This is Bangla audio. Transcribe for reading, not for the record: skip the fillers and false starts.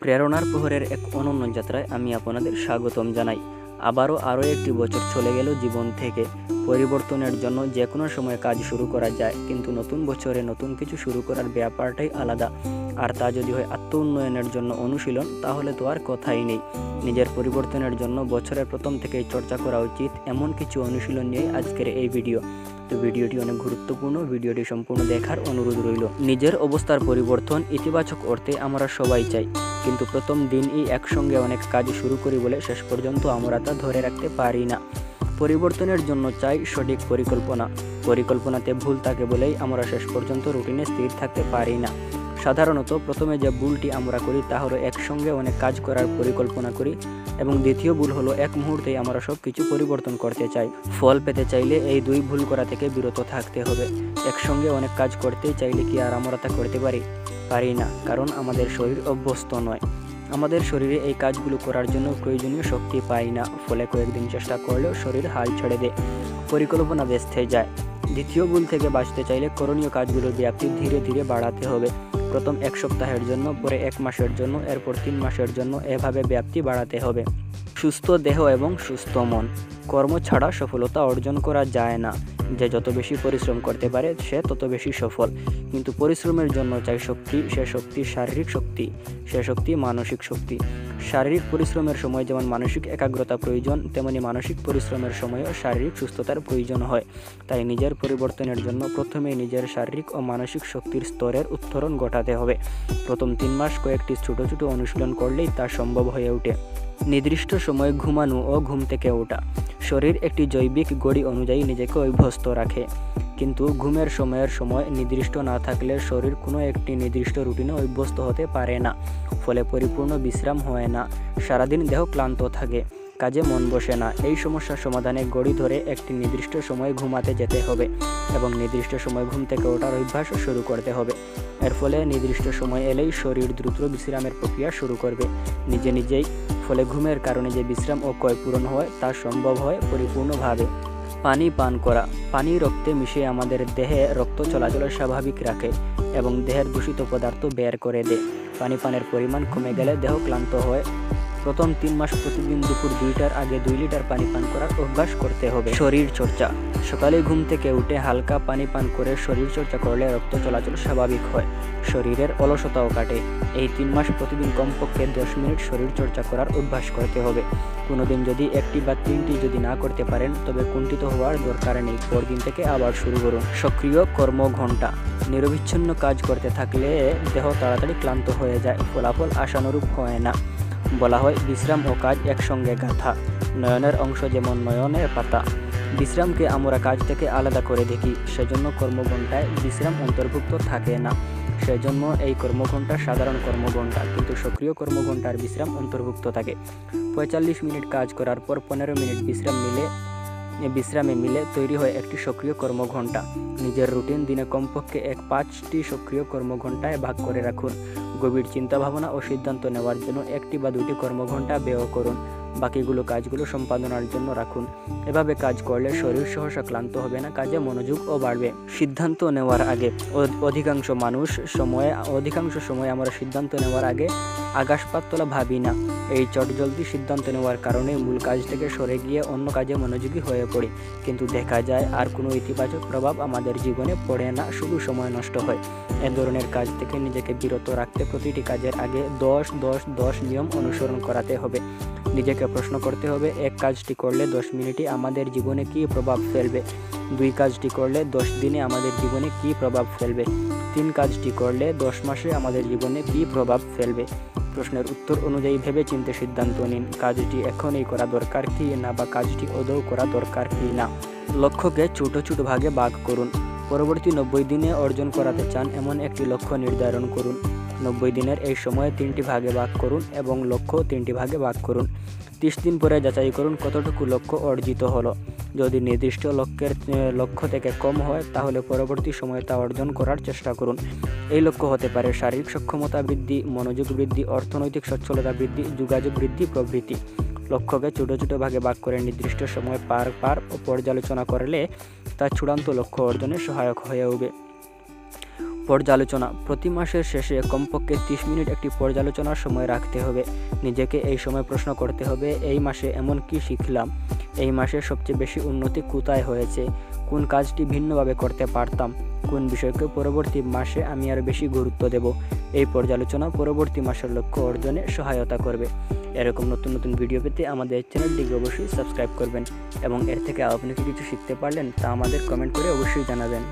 প্রেরণার প্রহরের এক অনন্য যাত্রায় আমি আপনাদের স্বাগতম জানাই। আরও একটি বছর চলে গেল জীবন থেকে। পরিবর্তনের জন্য যে কোনো সময় কাজ শুরু করা যায়, কিন্তু নতুন বছরে নতুন কিছু শুরু করার ব্যাপারটাই আলাদা। আর তা যদি হয় আত্ম উন্নয়নের জন্য অনুশীলন, তাহলে তো আর কথাই নেই। নিজের পরিবর্তনের জন্য বছরের প্রথম থেকেই চর্চা করা উচিত এমন কিছু অনুশীলন নিয়ে আজকের এই ভিডিও। তো ভিডিওটি অনেক গুরুত্বপূর্ণ, ভিডিওটি সম্পূর্ণ দেখার অনুরোধ রইল। নিজের অবস্থার পরিবর্তন ইতিবাচক অর্থে আমরা সবাই চাই, কিন্তু প্রথম দিনই একসঙ্গে অনেক কাজ শুরু করি বলে শেষ পর্যন্ত আমরা তা ধরে রাখতে পারি না। পরিবর্তনের জন্য চাই সঠিক পরিকল্পনাতে ভুল থাকে বলেই আমরা শেষ পর্যন্ত রুটিনে স্থির থাকতে পারি না। সাধারণত প্রথমে যে ভুলটি আমরা করি তা হলো একসঙ্গে অনেক কাজ করার পরিকল্পনা করি, এবং দ্বিতীয় ভুল হলো এক মুহূর্তেই আমরা সব কিছু পরিবর্তন করতে চাই। ফল পেতে চাইলে এই দুই ভুল করা থেকে বিরত থাকতে হবে। একসঙ্গে অনেক কাজ করতে চাইলে কি আর আমরা তা করতে পারি না, কারণ আমাদের শরীর অভ্যস্ত নয়। আমাদের শরীরে এই কাজগুলো করার জন্য প্রয়োজনীয় শক্তি পাই না, ফলে কয়েকদিন চেষ্টা করলেও শরীর হাল ছেড়ে দেয়, পরিকল্পনা ব্যস্ত যায়। দ্বিতীয় ভুল থেকে বাঁচতে চাইলে করণীয় কাজগুলোর ব্যাপ্তি ধীরে ধীরে বাড়াতে হবে। প্রথম 1 সপ্তাহের জন্য, পরে 1 মাসের জন্য, এরপর 3 মাসের জন্য, এভাবে ব্যাপ্তি বাড়াতে হবে। সুস্থ দেহ এবং সুস্থ মন। কর্ম ছাড়া সফলতা অর্জন করা যায় না। যে যত বেশি পরিশ্রম করতে পারে সে তত বেশি সফল। কিন্তু পরিশ্রমের জন্য চাই শক্তি, সে শক্তি শারীরিক শক্তি, সে শক্তি মানসিক শক্তি। শারীরিক পরিশ্রমের সময় যেমন মানসিক একাগ্রতা প্রয়োজন, তেমনি মানসিক পরিশ্রমের সময়ও শারীরিক সুস্থতার প্রয়োজন হয়। তাই নিজের পরিবর্তনের জন্য প্রথমে নিজের শারীরিক ও মানসিক শক্তির স্তরের উত্তরণ ঘটাতে হবে। প্রথম 3 মাস কয়েকটি ছোট ছোট অনুশীলন করলেই তা সম্ভব হয়ে ওঠে। নির্দিষ্ট সময়ে ঘুমানো ও ঘুম থেকে ওঠা। শরীর একটি জৈবিক গড়ি অনুযায়ী নিজেকে অভ্যস্ত রাখে, কিন্তু ঘুমের সময় নির্দিষ্ট না থাকলে শরীর কোনো একটি নির্দিষ্ট রুটিনে অভ্যস্ত হতে পারে না, ফলে পরিপূর্ণ বিশ্রাম হয় না। সারাদিন দেহ ক্লান্ত থাকে, কাজে মন বসে না। এই সমস্যার সমাধানে গড়ি ধরে একটি নির্দিষ্ট সময়ে ঘুমাতে যেতে হবে এবং নির্দিষ্ট সময় ঘুম থেকে ওঠার অভ্যাস শুরু করতে হবে। এর ফলে নির্দিষ্ট সময় এলেই শরীর দ্রুত বিশ্রামের প্রক্রিয়া শুরু করবে নিজেই। ফলে ঘুমের কারণে যে বিশ্রাম ও ক্ষয় পূরণ হয় তা সম্ভব হয় পরিপূর্ণভাবে। পানি পান করা। পানি রক্তে মিশিয়ে আমাদের দেহে রক্ত চলাচল স্বাভাবিক রাখে এবং দেহের দূষিত পদার্থ বের করে দেয়। পানি পানের পরিমাণ কমে গেলে দেহ ক্লান্ত হয়। প্রথম 3 মাস প্রতিদিন দুপুর 2টার আগে 2 লিটার পানি পান করার অভ্যাস করতে হবে। শরীর চর্চা। সকালে ঘুম থেকে উঠে হালকা পানি পান করে শরীর চর্চা করলে রক্ত চলাচল স্বাভাবিক হয়, শরীরের অলসতাও কাটে। এই 3 মাস প্রতিদিন কমপক্ষে 10 মিনিট শরীর চর্চা করার অভ্যাস করতে হবে। কোনোদিন যদি 1টি বা 3টি যদি না করতে পারেন, তবে কুণ্ঠিত হওয়ার দরকার নেই, পরদিন থেকে আবার শুরু করুন। সক্রিয় কর্মঘণ্টা। নিরবিচ্ছিন্ন কাজ করতে থাকলে দেহ তাড়াতাড়ি ক্লান্ত হয়ে যায়, ফলাফল আশানুরূপ হয় না। বলা হয় বিশ্রাম ও কাজ একসঙ্গে গাঁথা। নয়নের অংশ যেমন নয়নের পাতা। বিশ্রামকে আমরা কাজ থেকে আলাদা করে দেখি, সেজন্য কর্মঘণ্টায় বিশ্রাম অন্তর্ভুক্ত থাকে না। সেজন্য এই কর্মঘণ্টা সাধারণ কর্মঘণ্টা, কিন্তু সক্রিয় কর্মঘণ্টার বিশ্রাম অন্তর্ভুক্ত থাকে। 45 মিনিট কাজ করার পর 15 মিনিট বিশ্রামে মিলে তৈরি হয় একটি সক্রিয় কর্মঘণ্টা। নিজের রুটিন দিনে কমপক্ষে 5টি সক্রিয় কর্মঘণ্টায় ভাগ করে রাখুন। গভীর চিন্তা ভাবনা ও সিদ্ধান্ত নেওয়ার জন্য 1টি বা 2টি কর্মঘণ্টা ব্যয় করুন, বাকিগুলো কাজগুলো সম্পাদনার জন্য রাখুন। এভাবে কাজ করলে শরীর সহসা ক্লান্ত হবে না, কাজে মনোযোগও বাড়বে। সিদ্ধান্ত নেওয়ার আগে। অধিকাংশ সময় আমরা সিদ্ধান্ত নেওয়ার আগে আকাশপাত তোলা ভাবি না। এই চটজলদি সিদ্ধান্ত নেওয়ার কারণে মূল কাজ থেকে সরে গিয়ে অন্য কাজে মনোযোগী হয়ে পড়ি, কিন্তু দেখা যায় আর কোনো ইতিবাচক প্রভাব আমাদের জীবনে পড়ে না, শুধু সময় নষ্ট হয়। এ ধরনের কাজ থেকে নিজেকে বিরত রাখতে প্রতিটি কাজের আগে 10-10-10 নিয়ম অনুসরণ করাতে হবে। নিজেকে প্রশ্ন করতে হবে, 1 কাজটি করলে 10 মিনিটে আমাদের জীবনে কী প্রভাব ফেলবে? 2 কাজটি করলে 10 দিনে আমাদের জীবনে কী প্রভাব ফেলবে? 3 কাজটি করলে 10 মাসে আমাদের জীবনে কী প্রভাব ফেলবে? প্রশ্নের উত্তর অনুযায়ী ভেবে চিন্তে সিদ্ধান্ত নিন, কাজটি এখনই করা দরকার কি না, বা কাজটি আদৌ করা দরকার কি না। লক্ষ্যকে ছোট ছোট ভাগে ভাগ করুন। পরবর্তী 90 দিনে অর্জন করাতে চান এমন একটি লক্ষ্য নির্ধারণ করুন। 90 দিনের এই সময়ে 3টি ভাগে ভাগ করুন এবং লক্ষ্য 3টি ভাগে ভাগ করুন। 30 দিন পরে যাচাই করুন কতটুকু লক্ষ্য অর্জিত হলো। যদি নির্দিষ্ট লক্ষ্য থেকে কম হয়, তাহলে পরবর্তী সময়ে তা অর্জন করার চেষ্টা করুন। এই লক্ষ্য হতে পারে শারীরিক সক্ষমতা বৃদ্ধি, মনোযোগ বৃদ্ধি, অর্থনৈতিক সচ্ছলতা বৃদ্ধি, যোগাযোগ বৃদ্ধি প্রভৃতি। লক্ষ্যকে ছোট ছোট ভাগে ভাগ করে নির্দিষ্ট সময় পার পর্যালোচনা করলে তা চূড়ান্ত লক্ষ্য অর্জনে সহায়ক হয়ে উঠবে। পর্যালোচনা। প্রতি মাসের শেষে কমপক্ষে 30 মিনিট একটি পর্যালোচনার সময় রাখতে হবে। নিজেকে এই সময় প্রশ্ন করতে হবে, এই মাসে এমন কি শিখলাম, এই মাসে সবচেয়ে বেশি উন্নতি কোথায় হয়েছে, কোন কাজটি ভিন্নভাবে করতে পারতাম, কোন বিষয়কে পরবর্তী মাসে আমি আরও বেশি গুরুত্ব দেব। এই পর্যালোচনা পরবর্তী মাসের লক্ষ্য অর্জনে সহায়তা করবে। এরকম নতুন নতুন ভিডিও পেতে আমাদের চ্যানেলটিকে অবশ্যই সাবস্ক্রাইব করবেন এবং এর থেকে আপনি কি কিছু শিখতে পারলেন তা আমাদের কমেন্ট করে অবশ্যই জানাবেন।